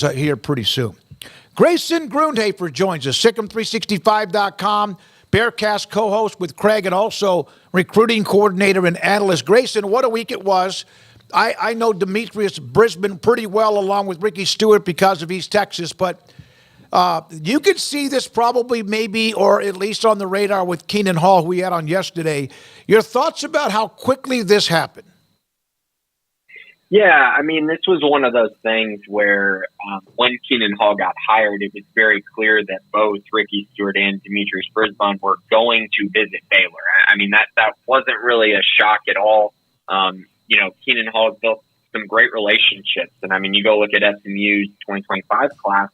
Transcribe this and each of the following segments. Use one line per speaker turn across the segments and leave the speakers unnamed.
here pretty soon. Grayson Grundhoefer joins us, Sikkim365.com, Bearcast co-host with Craig and also recruiting coordinator and analyst. Grayson, what a week it was. I know Demetrius Brisbon pretty well along with Ricky Stewart because of East Texas, but you could see this probably maybe or at least on the radar with Khenon Hall, who we had on yesterday. Your thoughts about how quickly this happened?
Yeah, I mean, this was one of those things where when Khenon Hall got hired, it was very clear that both Ricky Stewart and Demetrius Brisbon were going to visit Baylor. I mean, that wasn't really a shock at all. Khenon Hall has built some great relationships. And, I mean, you go look at SMU's 2025 class,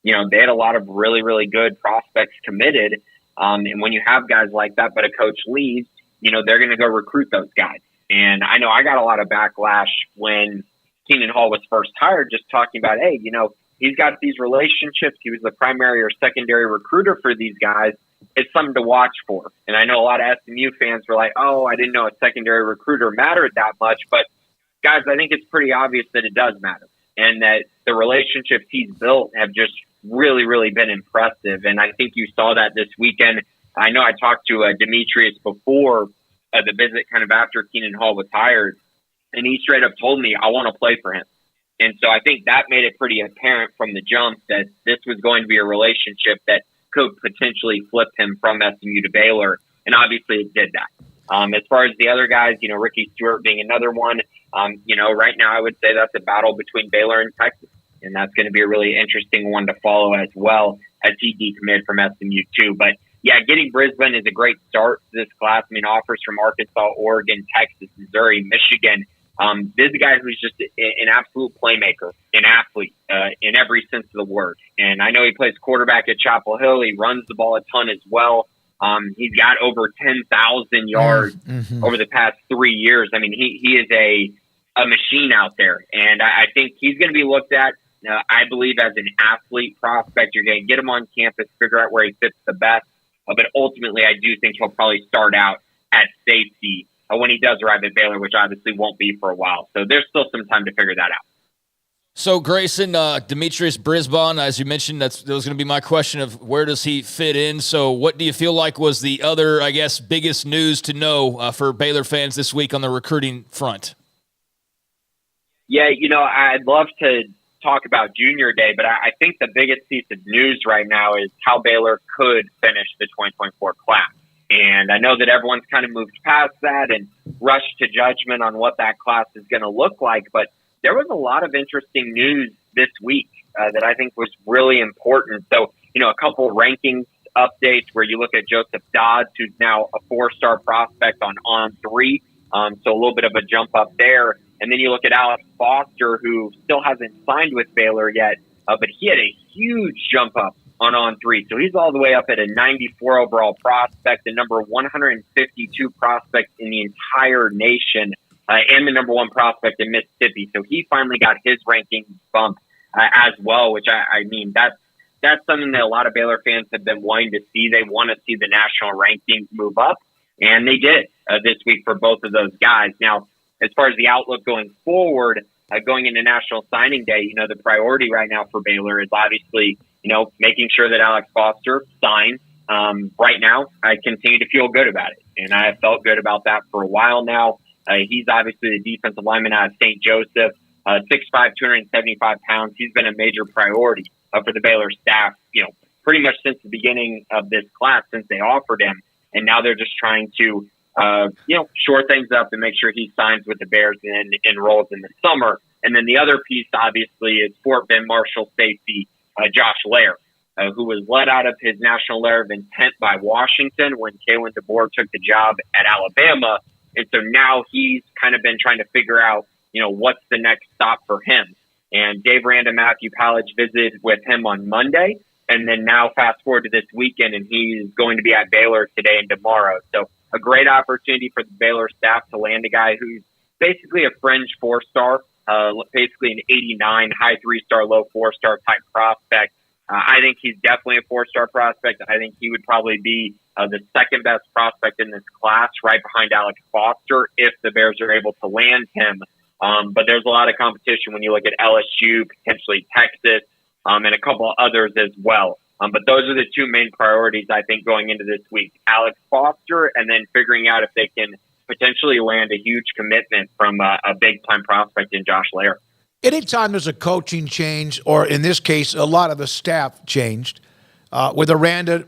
they had a lot of really, really good prospects committed. And when you have guys like that, but a coach leaves, they're going to go recruit those guys. And I know I got a lot of backlash when Khenon Hall was first hired, just talking about, hey, he's got these relationships. He was the primary or secondary recruiter for these guys. It's something to watch for. And I know a lot of SMU fans were like, oh, I didn't know a secondary recruiter mattered that much. But, guys, I think it's pretty obvious that it does matter and that the relationships he's built have just really, really been impressive. And I think you saw that this weekend. I know I talked to Demetrius before the visit kind of after Khenon Hall was hired, and he straight up told me, I want to play for him. And so I think that made it pretty apparent from the jump that this was going to be a relationship that could potentially flip him from SMU to Baylor. And obviously it did that. As far as the other guys, Ricky Stewart being another one, right now I would say that's a battle between Baylor and Texas. And that's going to be a really interesting one to follow as well as he decommitted from SMU too. But yeah, getting Brisbane is a great start to this class. I mean, offers from Arkansas, Oregon, Texas, Missouri, Michigan. This is a guy who's just an absolute playmaker, an athlete in every sense of the word. And I know he plays quarterback at Chapel Hill. He runs the ball a ton as well. He's got over 10,000 yards over the past 3 years. I mean, he is a machine out there. And I think he's going to be looked at, I believe, as an athlete prospect. You're going to get him on campus, figure out where he fits the best. But ultimately, I do think he'll probably start out at safety when he does arrive at Baylor, which obviously won't be for a while. So there's still some time to figure that out.
So, Grayson, Demetrius Brisbon, as you mentioned, that was going to be my question of where does he fit in. So what do you feel like was the other, I guess, biggest news to know for Baylor fans this week on the recruiting front?
Yeah, I'd love to talk about Junior Day, but I think the biggest piece of news right now is how Baylor could finish the 2024 class. And I know that everyone's kind of moved past that and rushed to judgment on what that class is going to look like, but there was a lot of interesting news this week that I think was really important. So, a couple rankings updates where you look at Joseph Dodds, who's now a 4-star prospect on 3. So a little bit of a jump up there. And then you look at Alex Foster, who still hasn't signed with Baylor yet, but he had a huge jump up on 3. So he's all the way up at a 94 overall prospect, the number 152 prospect in the entire nation, and the number 1 prospect in Mississippi. So he finally got his ranking bump as well, which I mean, that's something that a lot of Baylor fans have been wanting to see. They want to see the national rankings move up, and they did this week for both of those guys. Now, as far as the outlook going forward, going into National Signing Day, the priority right now for Baylor is obviously, making sure that Alex Foster signs. Right now, I continue to feel good about it, and I have felt good about that for a while now. He's obviously the defensive lineman out of St. Joseph, 6'5", 275 pounds. He's been a major priority for the Baylor staff, pretty much since the beginning of this class, since they offered him. And now they're just trying to shore things up and make sure he signs with the Bears and enrolls in the summer. And then the other piece, obviously, is Fort Bend Marshall safety Josh Lair, who was let out of his national letter of intent by Washington when Kalen DeBoer took the job at Alabama. And so now he's kind of been trying to figure out, what's the next stop for him. And Dave Rand and Matthew Palage visited with him on Monday. And then now fast forward to this weekend, and he's going to be at Baylor today and tomorrow. So a great opportunity for the Baylor staff to land a guy who's basically a fringe 4-star, basically an 89, high 3-star, low 4-star type prospect. I think he's definitely a 4-star prospect. I think he would probably be the second best prospect in this class, right behind Alex Foster, if the Bears are able to land him. But there's a lot of competition when you look at LSU, potentially Texas, and a couple of others as well. But those are the two main priorities, I think, going into this week. Alex Foster, and then figuring out if they can potentially land a huge commitment from a big-time prospect in Josh Lair.
Anytime there's a coaching change, or in this case, a lot of the staff changed, with Aranda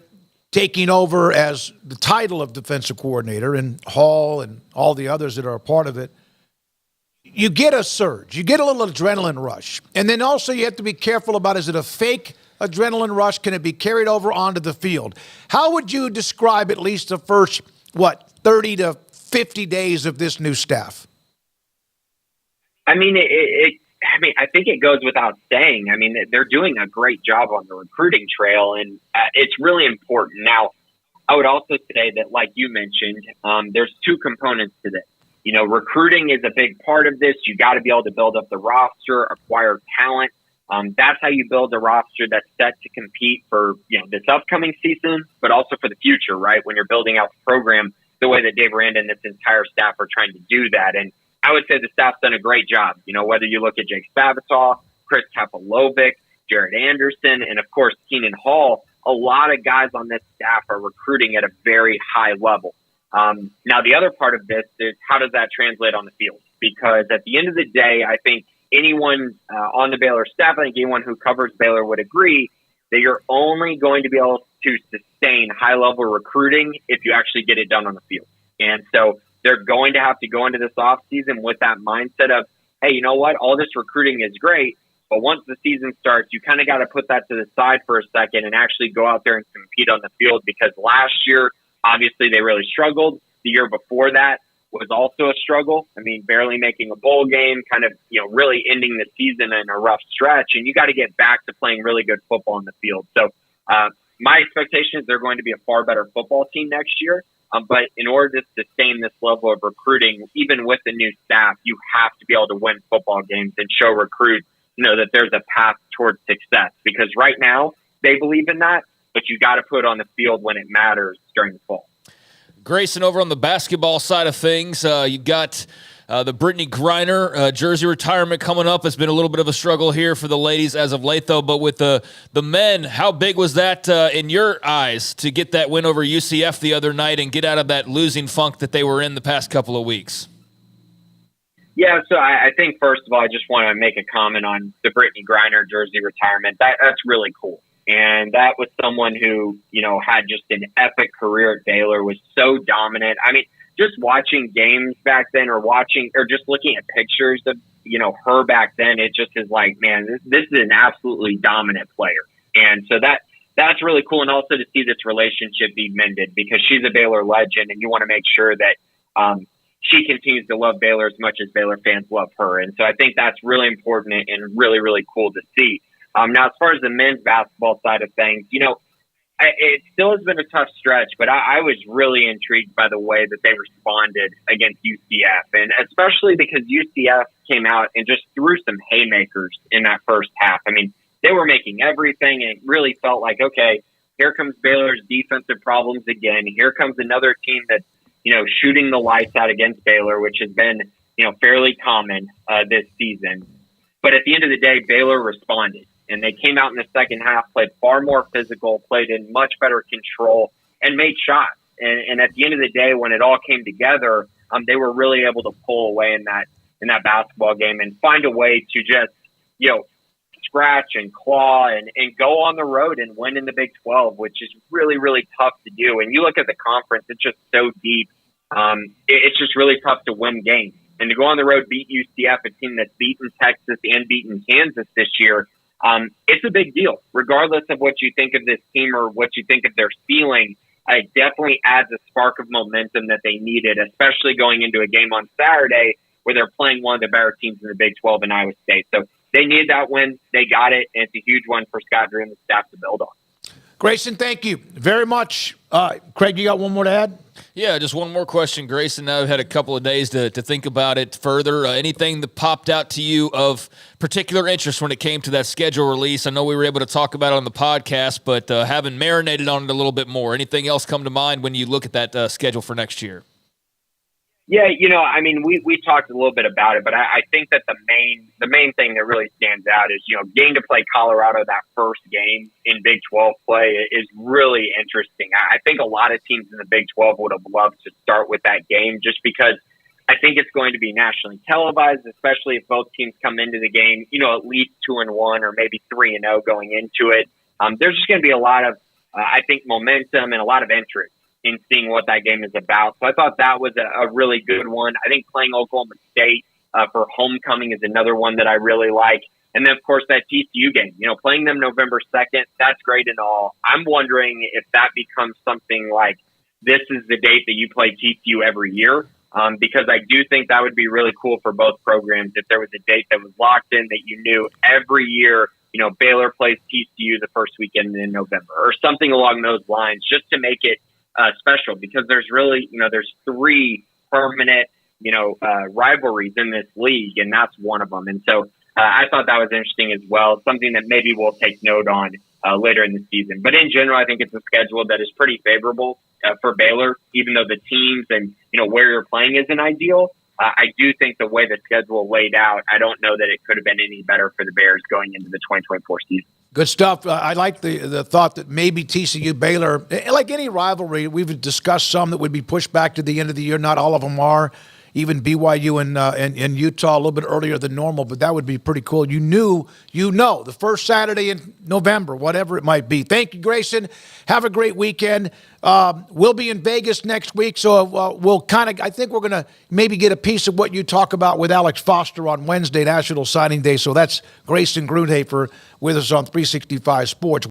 taking over as the title of defensive coordinator and Hall and all the others that are a part of it, you get a surge. You get a little adrenaline rush. And then also you have to be careful about, is it a fake adrenaline rush? Can it be carried over onto the field? How would you describe at least the first, 30 to 50 days of this new staff?
I mean, I think it goes without saying. I mean, they're doing a great job on the recruiting trail, and it's really important. Now, I would also say that, like you mentioned, there's two components to this. You know, recruiting is a big part of this. You got to be able to build up the roster, acquire talent. That's how you build a roster that's set to compete for, this upcoming season, but also for the future, right? When you're building out the program, the way that Dave Aranda and this entire staff are trying to do that. And I would say the staff's done a great job. You know, whether you look at Jake Spavital, Chris Kapalovic, Jared Anderson, and of course, Khenon Hall, a lot of guys on this staff are recruiting at a very high level. Now, the other part of this is, how does that translate on the field? Because at the end of the day, I think anyone on the Baylor staff, I think anyone who covers Baylor would agree that you're only going to be able to sustain high-level recruiting if you actually get it done on the field. And so they're going to have to go into this offseason with that mindset of, hey, you know what? All this recruiting is great, but once the season starts, you kind of got to put that to the side for a second and actually go out there and compete on the field, because last year, obviously, they really struggled. The year before that was also a struggle. I mean, barely making a bowl game, kind of, really ending the season in a rough stretch. And you got to get back to playing really good football on the field. So my expectation is they're going to be a far better football team next year. But in order to sustain this level of recruiting, even with the new staff, you have to be able to win football games and show recruits, that there's a path towards success. Because right now, they believe in that, but you got to put it on the field when it matters during the fall.
Grayson, over on the basketball side of things, you've got the Brittany Griner jersey retirement coming up. It's been a little bit of a struggle here for the ladies as of late, though. But with the men, how big was that in your eyes to get that win over UCF the other night and get out of that losing funk that they were in the past couple of weeks?
Yeah, so I think, first of all, I just want to make a comment on the Brittany Griner jersey retirement. That's really cool. And that was someone who, had just an epic career at Baylor, was so dominant. I mean, just watching games back then or just looking at pictures of, her back then, it just is like, man, this is an absolutely dominant player. And so that's really cool. And also to see this relationship be mended, because she's a Baylor legend and you want to make sure that she continues to love Baylor as much as Baylor fans love her. And so I think that's really important and really, really cool to see. Now, as far as the men's basketball side of things, it still has been a tough stretch, but I was really intrigued by the way that they responded against UCF, and especially because UCF came out and just threw some haymakers in that first half. I mean, they were making everything, and it really felt like, okay, here comes Baylor's defensive problems again. Here comes another team that's, shooting the lights out against Baylor, which has been, fairly common this season. But at the end of the day, Baylor responded. And they came out in the second half, played far more physical, played in much better control, and made shots. And at the end of the day, when it all came together, they were really able to pull away in that basketball game and find a way to just, scratch and claw and go on the road and win in the Big 12, which is really, really tough to do. And you look at the conference, it's just so deep. It's just really tough to win games. And to go on the road, beat UCF, a team that's beaten Texas and beaten Kansas this year, it's a big deal. Regardless of what you think of this team or what you think of their ceiling, it definitely adds a spark of momentum that they needed, especially going into a game on Saturday where they're playing one of the better teams in the Big 12 in Iowa State. So they needed that win. They got it, and it's a huge one for Scott Drew and the staff to build on.
Grayson, thank you very much. Craig, you got one more to add?
Yeah, just one more question, Grayson. Now I've had a couple of days to think about it further. Anything that popped out to you of particular interest when it came to that schedule release? I know we were able to talk about it on the podcast, but having marinated on it a little bit more, anything else come to mind when you look at that schedule for next year?
Yeah, I mean, we talked a little bit about it, but I think that the main thing that really stands out is, getting to play Colorado that first game in Big 12 play is really interesting. I think a lot of teams in the Big 12 would have loved to start with that game just because I think it's going to be nationally televised, especially if both teams come into the game, at least 2-1 or maybe 3-0 going into it. There's just going to be a lot of, I think, momentum and a lot of interest in seeing what that game is about. So I thought that was a really good one. I think playing Oklahoma State for homecoming is another one that I really like. And then, of course, that TCU game, playing them November 2nd, that's great and all. I'm wondering if that becomes something like this is the date that you play TCU every year, because I do think that would be really cool for both programs if there was a date that was locked in that you knew every year, Baylor plays TCU the first weekend in November or something along those lines, just to make it special, because there's really, there's 3 permanent, rivalries in this league, and that's one of them. And so I thought that was interesting as well, something that maybe we'll take note on later in the season. But in general, I think it's a schedule that is pretty favorable for Baylor, even though the teams and, where you're playing isn't ideal. I do think the way the schedule laid out, I don't know that it could have been any better for the Bears going into the 2024 season.
Good stuff. I like the thought that maybe TCU Baylor, like any rivalry, we've discussed some that would be pushed back to the end of the year. Not all of them are. Even BYU and Utah a little bit earlier than normal, but that would be pretty cool. The first Saturday in November, whatever it might be. Thank you, Grayson. Have a great weekend. We'll be in Vegas next week, so we'll I think we're going to maybe get a piece of what you talk about with Alex Foster on Wednesday, National Signing Day. So that's Grayson Grundhoefer with us on 365 Sports.